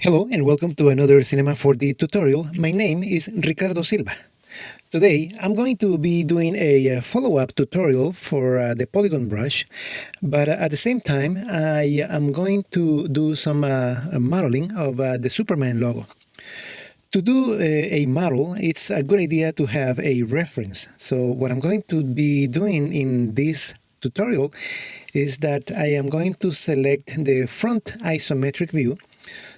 Hello and welcome to another Cinema 4D tutorial. My name is Ricardo Silva. Today I'm going to be doing a follow-up tutorial for the Polygon brush, but at the same time I am going to do some modeling of the Superman logo. To do a model, it's a good idea to have a reference. So what I'm going to be doing in this tutorial is that I am going to select the front isometric view.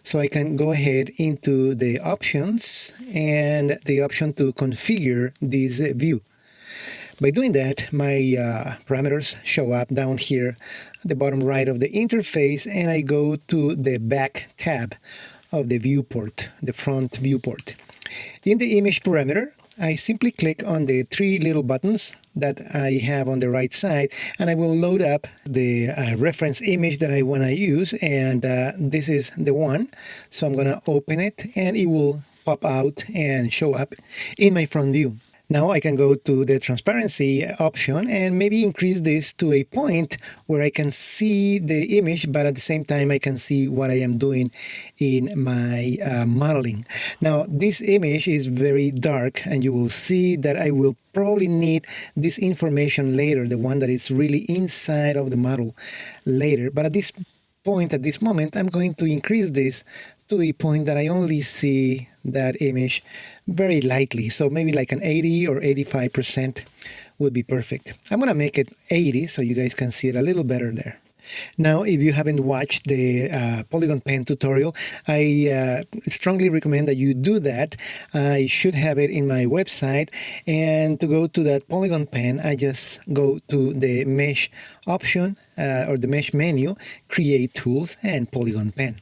So I can go ahead into the options and the option to configure this view. By doing that, my parameters show up down here at the bottom right of the interface, and I go to the back tab of the viewport, the front viewport. In the image parameter, I simply click on the three little buttons that I have on the right side, and I will load up the reference image that I want to use, and this is the one. So I'm going to open it, and it will pop out and show up in my front view. Now I can go to the transparency option and maybe increase this to a point where I can see the image, but at the same time I can see what I am doing in my modeling. Now this image is very dark, and you will see that I will probably need this information later, the one that is really inside of the model later. But at this point, at this moment, I'm going to increase this to a point that I only see that image very lightly. So maybe like an 80 or 85% would be perfect. I'm going to make it 80 so you guys can see it a little better there. Now, if you haven't watched the Polygon Pen tutorial, I strongly recommend that you do that. I should have it in my website. And to go to that Polygon Pen, I just go to the Mesh option or the Mesh menu, Create Tools, and Polygon Pen.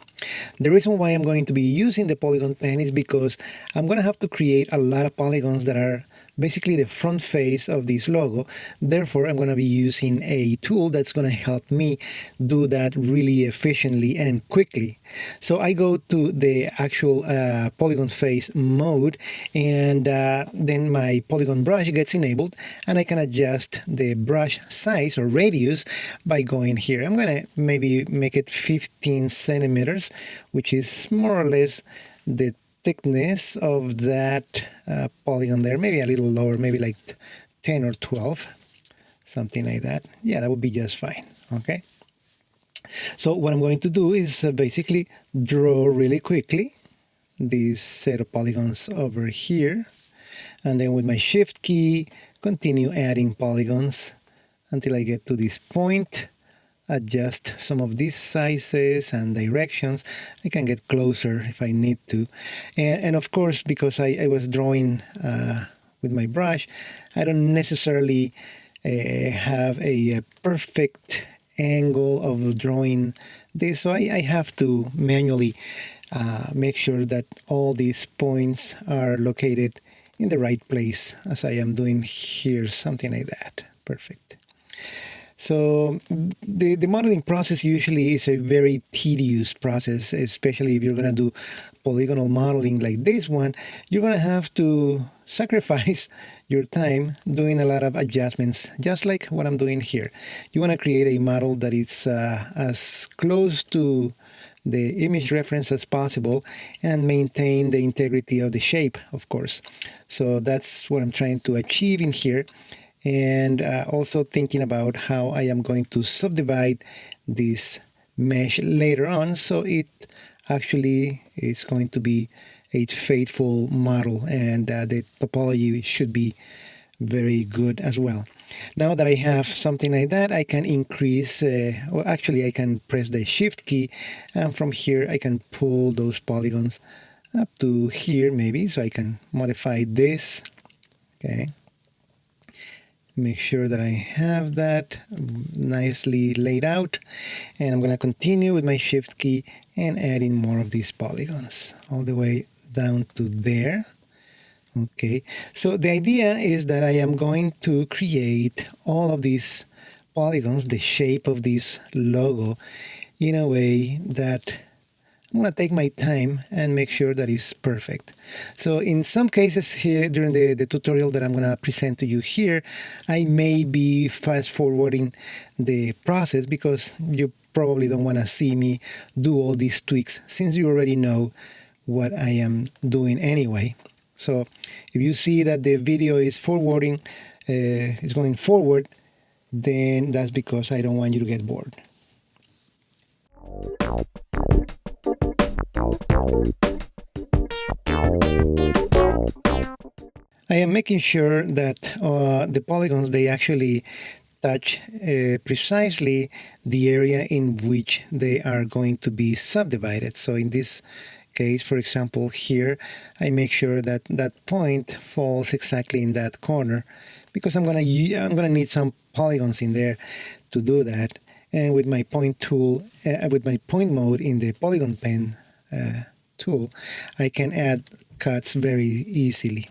The reason why I'm going to be using the Polygon Pen is because I'm going to have to create a lot of polygons that are basically the front face of this logo. Therefore, I'm going to be using a tool that's going to help me do that really efficiently and quickly. So I go to the actual polygon face mode, and then my polygon brush gets enabled, and I can adjust the brush size or radius by going here. I'm going to maybe make it 15 centimeters, which is more or less the thickness of that polygon there. Maybe a little lower, maybe like 10 or 12, something like that. Yeah, that would be just fine. Okay. So what I'm going to do is basically draw really quickly this set of polygons over here, and then with my shift key continue adding polygons until I get to this point. Adjust some of these sizes and directions. I can get closer if I need to. And of course, because I was drawing with my brush, I don't necessarily have a perfect angle of drawing this. So I have to manually make sure that all these points are located in the right place, as I am doing here, something like that. Perfect. So the modeling process usually is a very tedious process, especially if you're going to do polygonal modeling like this one. You're going to have to sacrifice your time doing a lot of adjustments, just like what I'm doing here. You want to create a model that is as close to the image reference as possible and maintain the integrity of the shape, of course. So that's what I'm trying to achieve in here. And also thinking about how I am going to subdivide this mesh later on, so it actually is going to be a faithful model, and the topology should be very good as well. Now that I have something like that, I can increase, well, actually I can press the shift key, and from here I can pull those polygons up to here maybe, so I can modify this. Okay. Make sure that I have that nicely laid out, and I'm going to continue with my shift key and adding more of these polygons all the way down to there. Okay, so the idea is that I am going to create all of these polygons, the shape of this logo, in a way that I'm going to take my time and make sure that it's perfect. So in some cases here during the tutorial that I'm going to present to you here, I may be fast forwarding the process because you probably don't want to see me do all these tweaks since you already know what I am doing anyway. So if you see that the video is forwarding, is going forward, then that's because I don't want you to get bored. I am making sure that the polygons, they actually touch precisely the area in which they are going to be subdivided. So in this case, for example, here, I make sure that that point falls exactly in that corner, because I'm gonna need some polygons in there to do that. And with my point tool, with my point mode in the Polygon Pen tool, I can add cuts very easily.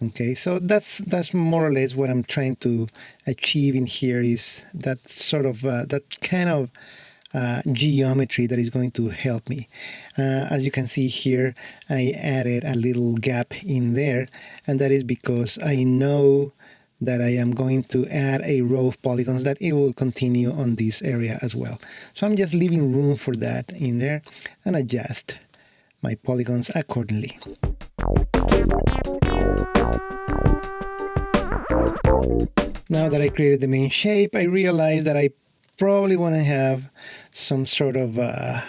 Okay, so that's more or less what I'm trying to achieve in here, is that sort of that kind of geometry that is going to help me. As you can see here, I added a little gap in there, and that is because I know that I am going to add a row of polygons that it will continue on this area as well. So I'm just leaving room for that in there and adjust my polygons accordingly. Now that I created the main shape, I realized that I probably want to have some sort of a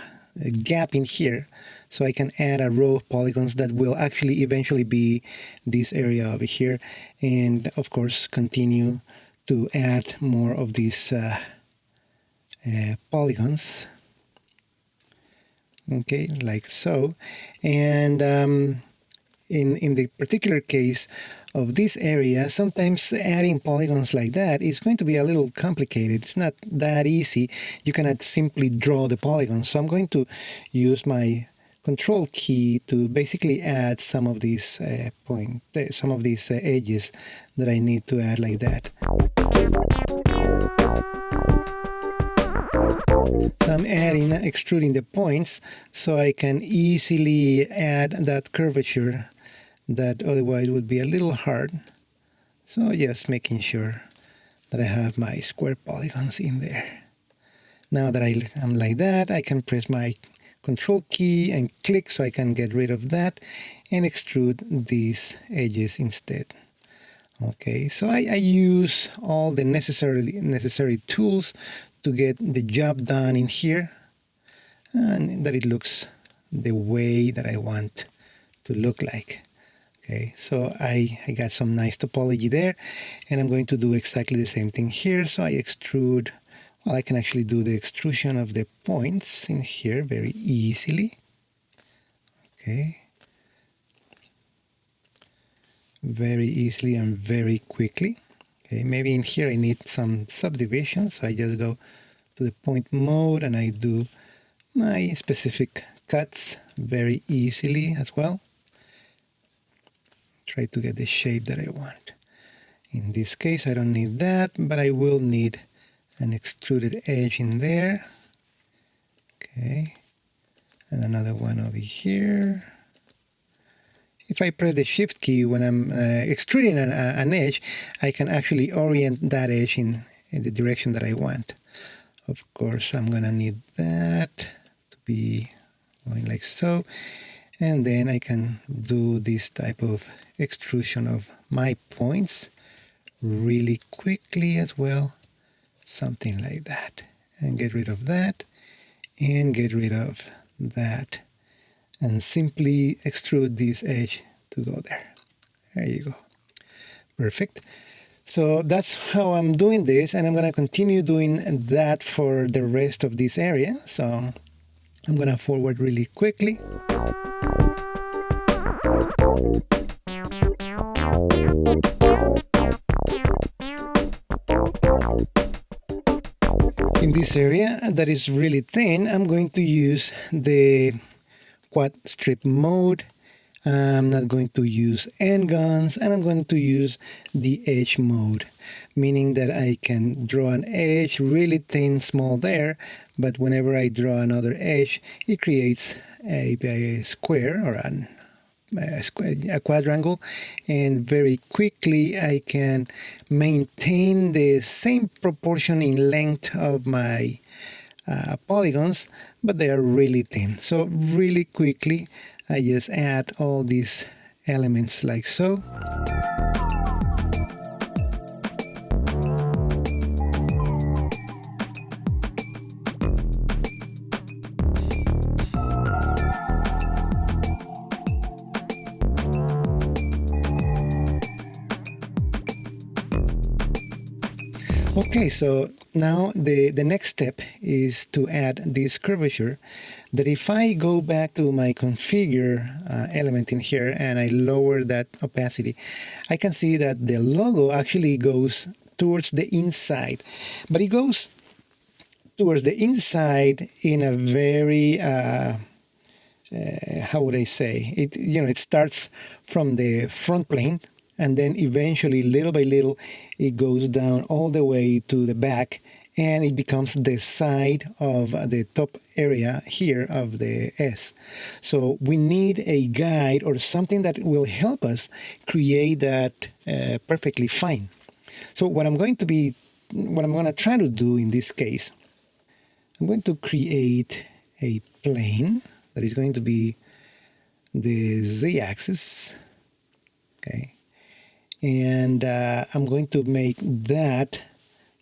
gap in here, so I can add a row of polygons that will actually eventually be this area over here, and of course continue to add more of these polygons. Okay, like so. And in the particular case of this area, sometimes adding polygons like that is going to be a little complicated. It's not that easy. You cannot simply draw the polygons. So I'm going to use my Control key to basically add some of these edges that I need to add like that. So I'm extruding the points so I can easily add that curvature that otherwise would be a little hard. So just making sure that I have my square polygons in there. Now that I'm like that, I can press my Control key and click so I can get rid of that and extrude these edges instead. Okay, so I use all the necessary tools to get the job done in here, and that it looks the way that I want to look like. Okay, so I got some nice topology there, and I'm going to do exactly the same thing here. So I extrude, well, I can actually do the extrusion of the points in here very easily. Okay, very easily and very quickly. Okay, maybe in here I need some subdivisions, so I just go to the point mode and I do my specific cuts very easily as well. Try to get the shape that I want. In this case, I don't need that, but I will need an extruded edge in there. Okay, and another one over here. If I press the Shift key when I'm extruding an edge, I can actually orient that edge in the direction that I want. Of course, I'm going to need that to be going like so. And then I can do this type of extrusion of my points really quickly as well. Something like that. And get rid of that. And get rid of that. And simply extrude this edge to go there. There you go. Perfect. So that's how I'm doing this, and I'm going to continue doing that for the rest of this area. So I'm going to forward really quickly. In this area that is really thin, I'm going to use the quad strip mode. I'm not going to use end guns, and I'm going to use the edge mode, meaning that I can draw an edge really thin, small there, but whenever I draw another edge, it creates a square or a quadrangle, and very quickly I can maintain the same proportion in length of my polygons, but they are really thin. So really quickly, I just add all these elements like so. Okay, so now the next step is to add this curvature, that if I go back to my configure element in here and I lower that opacity, I can see that the logo actually goes towards the inside, but it goes towards the inside in a very how would I say it? It starts from the front plane, and then eventually, little by little, it goes down all the way to the back, and it becomes the side of the top area here of the S. So we need a guide or something that will help us create that perfectly fine. So what I'm going to try to do in this case, I'm going to create a plane that is going to be the z-axis, okay, and I'm going to make that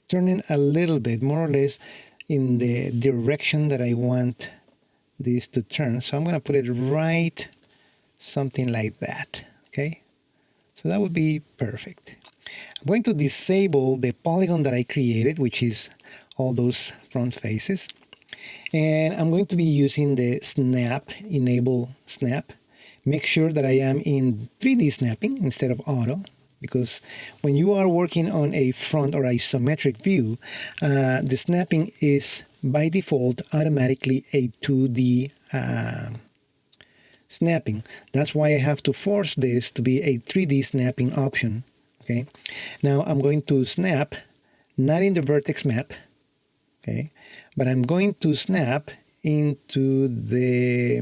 turning a little bit, more or less, in the direction that I want this to turn. So I'm going to put it right something like that, okay? So that would be perfect. I'm going to disable the polygon that I created, which is all those front faces. And I'm going to be using the snap, enable snap. Make sure that I am in 3D snapping instead of auto, because when you are working on a front or isometric view, the snapping is by default automatically a 2D snapping. That's why I have to force this to be a 3D snapping option. Okay. Now I'm going to snap, not in the vertex map, okay, but I'm going to snap into the,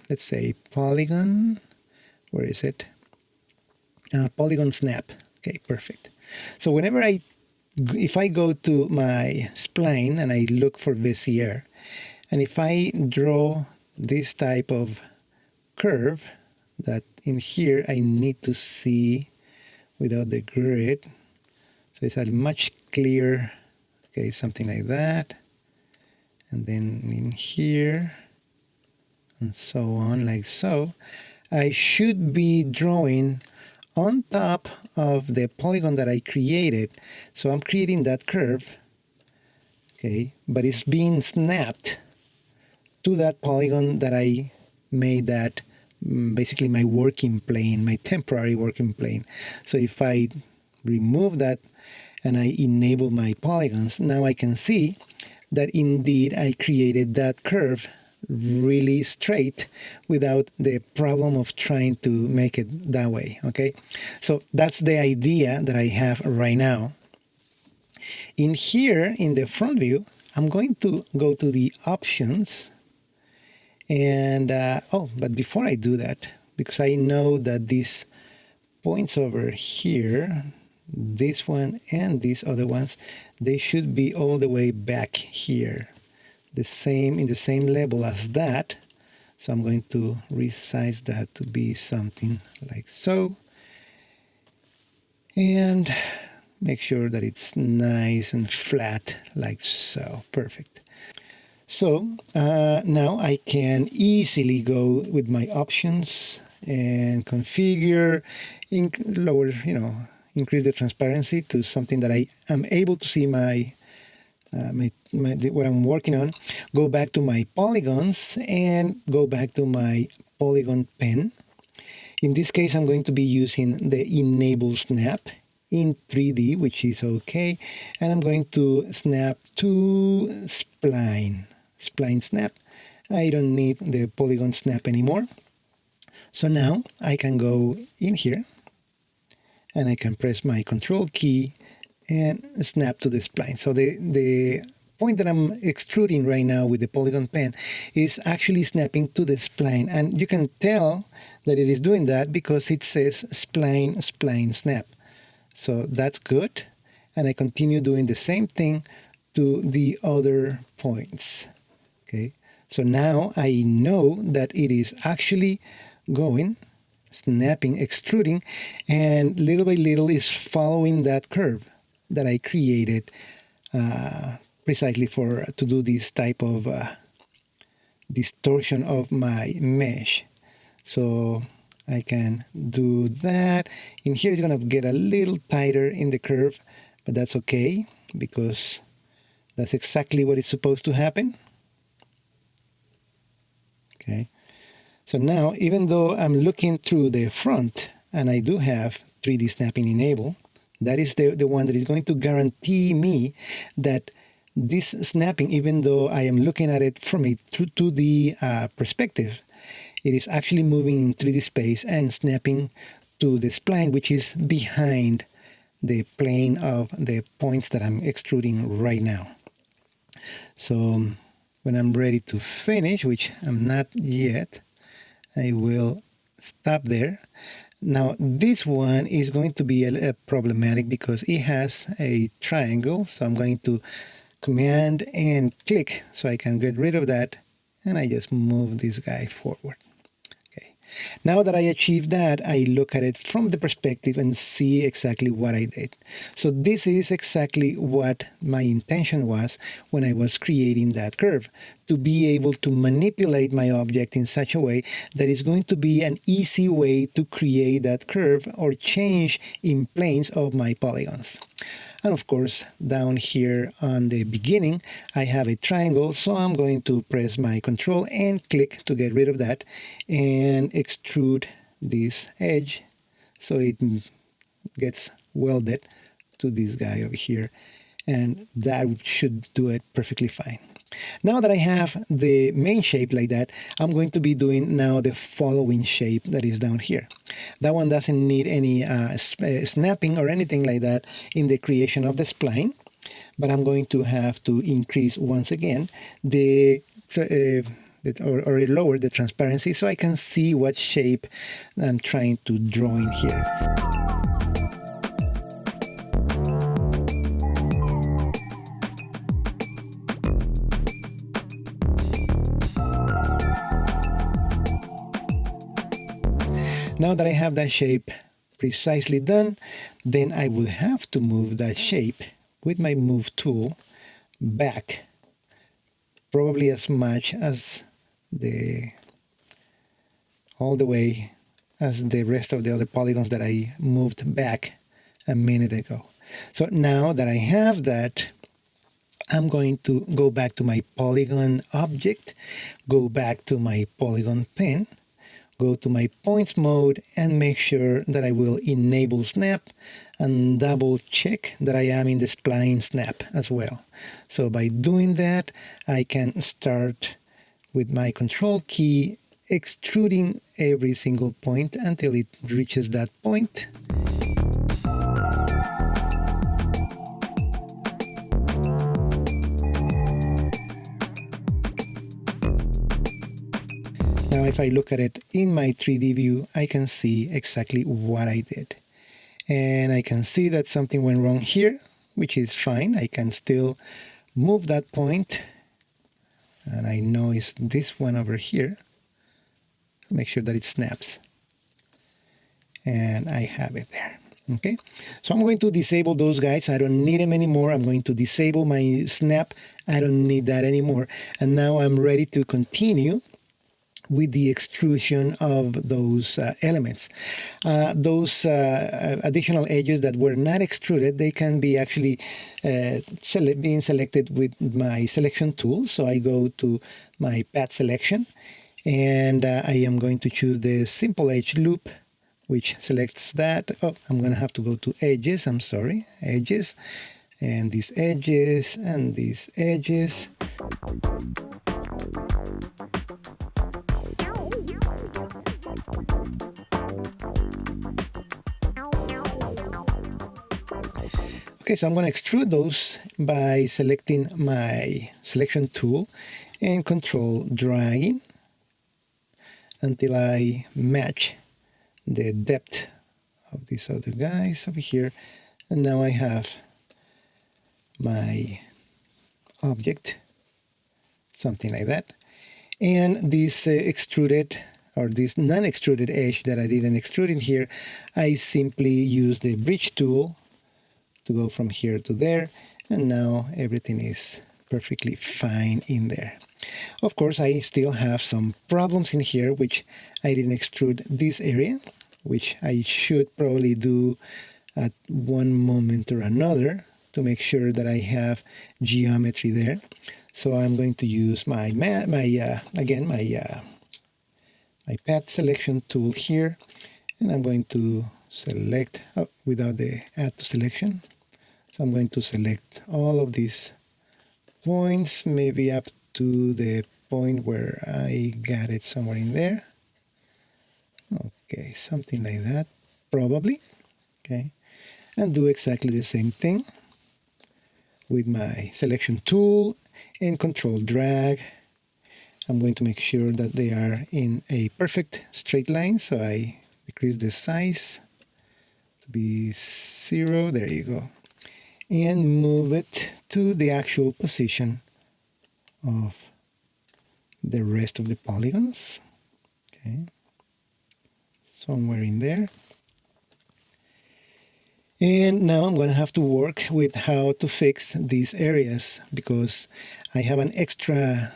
let's say, polygon. Where is it? Polygon snap. Okay, perfect. So whenever if I go to my spline and I look for Bezier, and if I draw this type of curve that in here I need to see without the grid, so it's a much clearer, okay, something like that, and then in here and so on, like so, I should be drawing on top of the polygon that I created. So I'm creating that curve, okay, but it's being snapped to that polygon that I made that basically my working plane, my temporary working plane. So if I remove that and I enable my polygons, now I can see that indeed I created that curve really straight without the problem of trying to make it that way, okay? So that's the idea that I have right now. In here, in the front view, I'm going to go to the options, and but before I do that, because I know that these points over here, this one and these other ones, they should be all the way back here, in the same level as that. So I'm going to resize that to be something like so, and make sure that it's nice and flat like so. Perfect. So now I can easily go with my options and configure, lower, increase the transparency to something that I am able to see what I'm working on. Go back to my polygons and go back to my Polygon Pen. In this case, I'm going to be using the enable snap in 3D, which is okay. And I'm going to snap to spline snap. I don't need the polygon snap anymore. So now I can go in here and I can press my control key and snap to the spline. So the point that I'm extruding right now with the Polygon Pen is actually snapping to the spline. And you can tell that it is doing that because it says spline snap. So that's good. And I continue doing the same thing to the other points. Okay, so now I know that it is actually going, snapping, extruding, and little by little is following that curve that I created precisely to do this type of distortion of my mesh. So I can do that. In here it's going to get a little tighter in the curve, but that's okay because that's exactly what is supposed to happen. Okay, so now even though I'm looking through the front and I do have 3D snapping enabled, that is the one that is going to guarantee me that this snapping, even though I am looking at it from a 2D perspective, it is actually moving in 3D space and snapping to the spline, which is behind the plane of the points that I'm extruding right now. So when I'm ready to finish, which I'm not yet, I will stop there. Now this one is going to be a problematic because it has a triangle, so I'm going to Command and click so I can get rid of that, and I just move this guy forward. Okay. Now that I achieved that, I look at it from the perspective and see exactly what I did. So this is exactly what my intention was when I was creating that curve, to be able to manipulate my object in such a way that it's going to be an easy way to create that curve or change in planes of my polygons. And of course, down here on the beginning, I have a triangle, so I'm going to press my Control and click to get rid of that and extrude this edge so it gets welded to this guy over here, and that should do it perfectly fine. Now that I have the main shape like that, I'm going to be doing now the following shape that is down here. That one doesn't need any snapping or anything like that in the creation of the spline, but I'm going to have to increase once again or lower the transparency so I can see what shape I'm trying to draw in here. Now that I have that shape precisely done, then I will have to move that shape with my move tool back, probably as much as all the way as the rest of the other polygons that I moved back a minute ago. So now that I have that, I'm going to go back to my polygon object, go back to my Polygon Pen, go to my points mode and make sure that I will enable snap and double check that I am in the spline snap as well. So by doing that, I can start with my Control key extruding every single point until it reaches that point. Now if I look at it in my 3D view, I can see exactly what I did. And I can see that something went wrong here, which is fine. I can still move that point. And I know it's this one over here. Make sure that it snaps. And I have it there. Okay, so I'm going to disable those guys. I don't need them anymore. I'm going to disable my snap. I don't need that anymore. And now I'm ready to continue with the extrusion of those elements. Those additional edges that were not extruded, they can be actually being selected with my selection tool. So I go to my path selection, and I am going to choose the simple edge loop, which selects that. Oh, I'm going to have to go to edges. I'm sorry, edges, and these edges, and these edges. Okay, so I'm going to extrude those by selecting my selection tool and control dragging until I match the depth of these other guys over here. And now I have my object, something like that. And this extruded or this non-extruded edge that I didn't extrude in here, I simply use the bridge tool to go from here to there, and now everything is perfectly fine in there. Of course, I still have some problems in here, which I didn't extrude this area, which I should probably do at one moment or another to make sure that I have geometry there. So I'm going to use my path selection tool here, and I'm going to select without the add to selection. So I'm going to select all of these points, maybe up to the point where I got it somewhere in there. Okay, something like that, probably. Okay, and do exactly the same thing with my selection tool and control drag. I'm going to make sure that they are in a perfect straight line, so I decrease the size to be 0. There you go. And move it to the actual position of the rest of the polygons. Okay, somewhere in there. And now I'm going to have to work with how to fix these areas, because I have an extra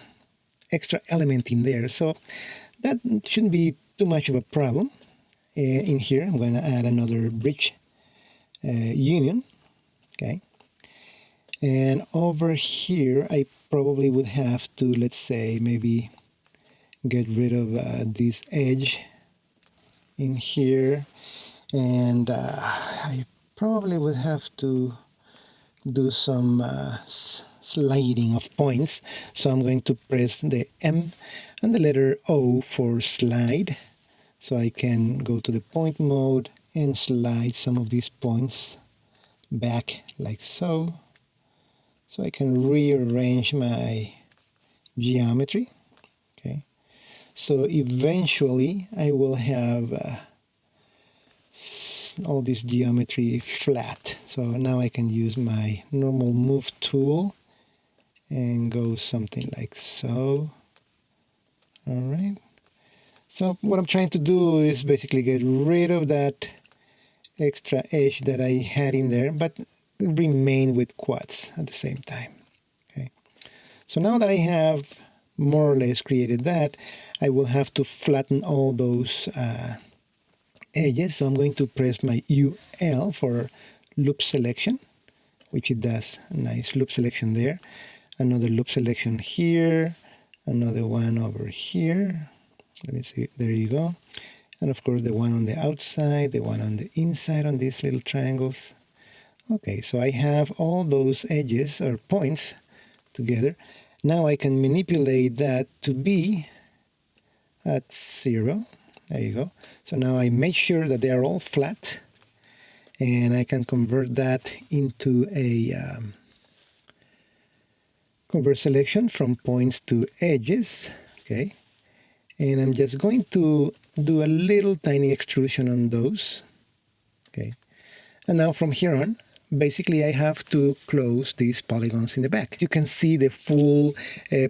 element in there. So that shouldn't be too much of a problem. In here, I'm going to add another bridge union. Okay. And over here, I probably would have to, let's say, maybe get rid of this edge in here. And I probably would have to do some sliding of points. So I'm going to press the M and the letter O for slide. So I can go to the point mode and slide some of these points back like so. So I can rearrange my geometry. Okay. So eventually I will have all this geometry flat. So now I can use my normal move tool and go something like so. All right. So what I'm trying to do is basically get rid of that extra edge that I had in there, but remain with quads at the same time. Okay. So now that I have more or less created that, I will have to flatten all those edges. So I'm going to press my UL for loop selection, which it does a nice loop selection there. Another loop selection here, another one over here. Let me see, there you go. And of course the one on the outside, the one on the inside on these little triangles. Okay, so I have all those edges or points together. Now I can manipulate that to be at 0. There you go. So now I make sure that they are all flat, and I can convert that into a convert selection from points to edges. Okay, and I'm just going to do a little tiny extrusion on those. Okay, and now from here on, basically I have to close these polygons in the back. You can see the full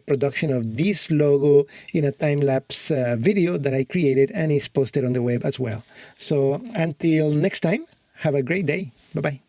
production of this logo in a time-lapse video that I created, and it's posted on the web as well. So until next time, have a great day. Bye-bye.